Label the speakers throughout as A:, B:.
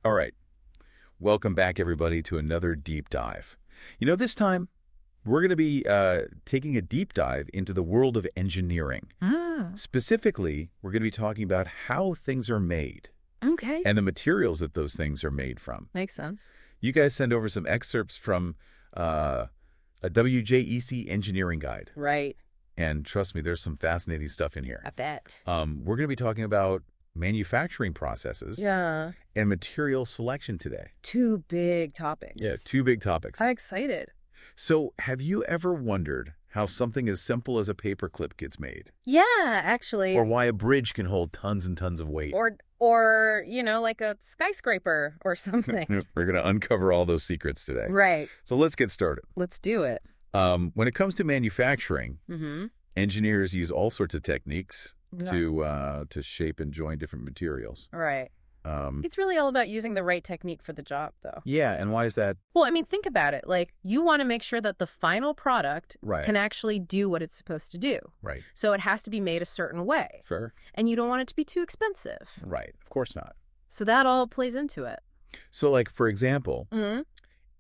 A: All right. Welcome back, everybody, to another deep dive. This time we're going to be taking a deep dive into the world of engineering. Specifically, we're going to be talking about how things are made
B: Okay.
A: and the materials that those things are made from.
B: Makes sense.
A: You guys send over some excerpts from a WJEC engineering guide.
B: Right.
A: And trust me, there's some fascinating stuff in here.
B: I bet.
A: We're going to be talking about manufacturing processes
B: Yeah.
A: and material selection today.
B: Two big topics.
A: Yeah, two big topics.
B: I'm excited.
A: So, have you ever wondered how something as simple as a paperclip gets made?
B: Yeah, actually.
A: Or why a bridge can hold tons and tons of weight?
B: Or like a skyscraper or something.
A: We're going to uncover all those secrets today.
B: Right.
A: So let's get started.
B: Let's do it.
A: When it comes to manufacturing,
B: Mm-hmm.
A: engineers use all sorts of techniques
B: Yeah.
A: to shape and join different materials.
B: Right.
A: Um,
B: It's really all about using the right technique for the job, though.
A: yeah, and why is that?
B: Well, I mean, think about it. Like, you want to make sure that the final product
A: Right.
B: can actually do what it's supposed to do.
A: Right.
B: So it has to be made a certain way.
A: Fair.
B: And you don't want it to be too expensive.
A: Right. Of course not.
B: So that all plays into it.
A: So, like, for example,
B: Mm-hmm.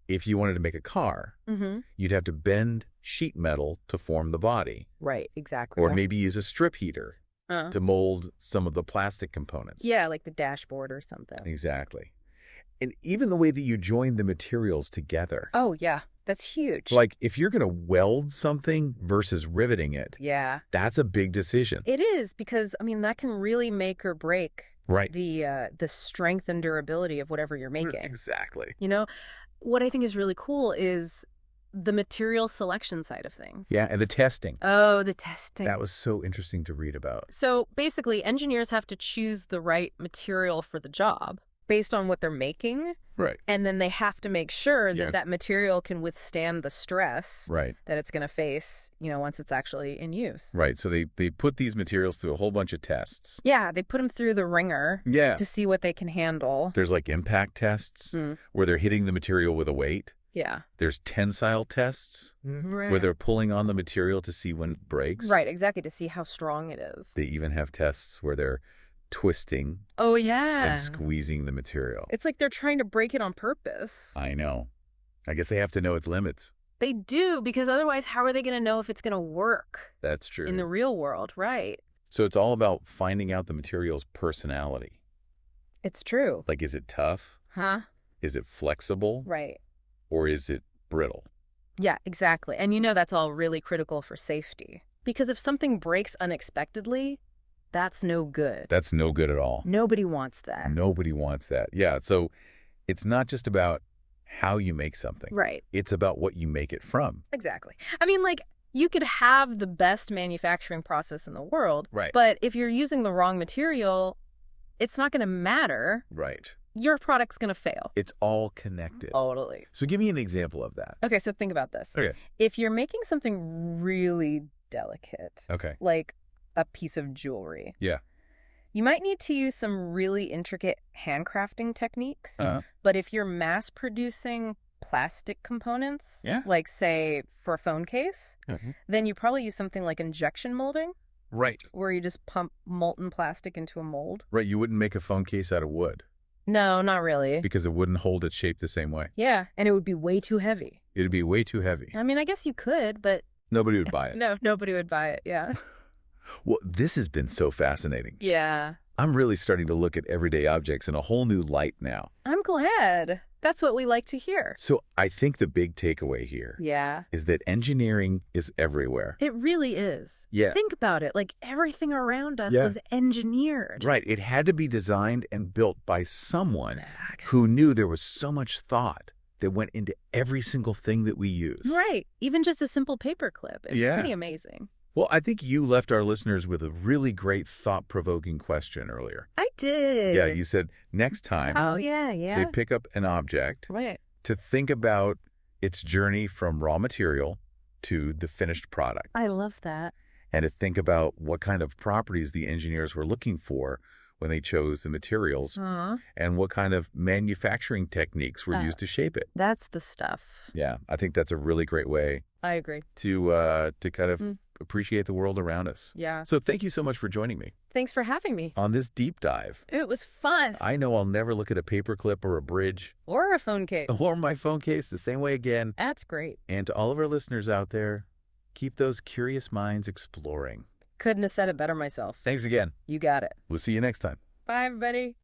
A: if you wanted to make a car,
B: Mm-hmm.
A: you'd have to bend sheet metal to form the body,
B: Right, exactly.
A: or maybe use a strip heater
B: Uh,
A: to mold some of the plastic components.
B: yeah, like the dashboard or something.
A: Exactly. And even the way that you join the materials together.
B: Oh, yeah. That's huge.
A: Like, if you're going to weld something versus riveting it,
B: Yeah.
A: that's a big decision.
B: It is because, I mean, that can really make or break
A: Right.
B: the strength and durability of whatever you're making.
A: Exactly.
B: You know, what I think is really cool is the material selection side of things.
A: Yeah, and the testing.
B: Oh, the testing.
A: That was so interesting to read about.
B: So basically, engineers have to choose the right material for the job based on what they're making.
A: Right.
B: And then they have to make sure
A: Yeah.
B: that that material can withstand the stress
A: Right.
B: that it's going to face, once it's actually in use.
A: Right. So they put these materials through a whole bunch of tests.
B: Yeah, they put them through the ringer
A: Yeah.
B: to see what they can handle.
A: There's like impact tests
B: Mm.
A: where they're hitting the material with a weight.
B: Yeah.
A: There's tensile tests
B: Right.
A: where they're pulling on the material to see when it breaks.
B: Right, exactly, to see how strong it is.
A: They even have tests where they're twisting
B: Oh, yeah.
A: and squeezing the material.
B: It's like they're trying to break it on purpose.
A: I know. I guess they have to know its limits.
B: They do, because otherwise, how are they going to know if it's going to work
A: That's true.
B: in the real world? Right.
A: So it's all about finding out the material's personality.
B: It's true.
A: Like, is it tough?
B: Huh?
A: Is it flexible?
B: Right.
A: Or is it brittle?
B: Yeah, exactly. And that's all really critical for safety. Because if something breaks unexpectedly, that's no good.
A: That's no good at all.
B: Nobody wants that.
A: Nobody wants that. Yeah, so it's not just about how you make something.
B: Right.
A: It's about what you make it from.
B: Exactly. I mean, like, you could have the best manufacturing process in the world,
A: Right.
B: but if you're using the wrong material, it's not going to matter.
A: Right.
B: Your product's going to fail.
A: It's all connected.
B: Totally.
A: So give me an example of that.
B: Okay, so think about this.
A: Okay.
B: If you're making something really delicate,
A: Okay.
B: like a piece of jewelry,
A: Yeah.
B: you might need to use some really intricate handcrafting techniques.
A: Uh-huh.
B: But if you're mass producing plastic components,
A: Yeah.
B: like, say, for a phone case,
A: Mhm.
B: then you probably use something like injection molding,
A: Right.
B: where you just pump molten plastic into a mold.
A: Right. You wouldn't make a phone case out of wood
B: No, not really.
A: because it wouldn't hold its shape the same way.
B: Yeah, and it would be way too heavy.
A: It'd be way too heavy.
B: I mean, I guess you could, but
A: Nobody would buy it.
B: no, nobody would buy it, yeah.
A: Well, this has been so fascinating.
B: Yeah.
A: I'm really starting to look at everyday objects in a whole new light now.
B: I'm glad. That's what we like to hear.
A: So I think the big takeaway here
B: Yeah.
A: is that engineering is everywhere.
B: It really is.
A: Yeah.
B: Think about it. Like, everything around us
A: Yeah.
B: was engineered.
A: Right. It had to be designed and built by someone who knew there was so much thought that went into every single thing that we use.
B: Right. Even just a simple paperclip. It's
A: Yeah.
B: pretty amazing.
A: Well, I think you left our listeners with a really great thought-provoking question earlier.
B: I did.
A: Yeah, you said next time
B: Oh, yeah,
A: they
B: yeah.
A: pick up an object
B: Right.
A: to think about its journey from raw material to the finished product,
B: I love that.
A: and to think about what kind of properties the engineers were looking for when they chose the materials and what kind of manufacturing techniques were used to shape it.
B: That's the stuff.
A: Yeah, I think that's a really great way
B: I agree.
A: to kind of appreciate the world around us.
B: Yeah.
A: So thank you so much for joining me
B: Thanks for having me.
A: on this deep dive.
B: It was fun.
A: I know I'll never look at a paperclip or a bridge
B: Or a phone case.
A: or my phone case the same way again.
B: That's great.
A: And to all of our listeners out there, keep those curious minds exploring.
B: Couldn't have said it better myself.
A: Thanks again.
B: You got it.
A: We'll see you next time.
B: Bye, everybody.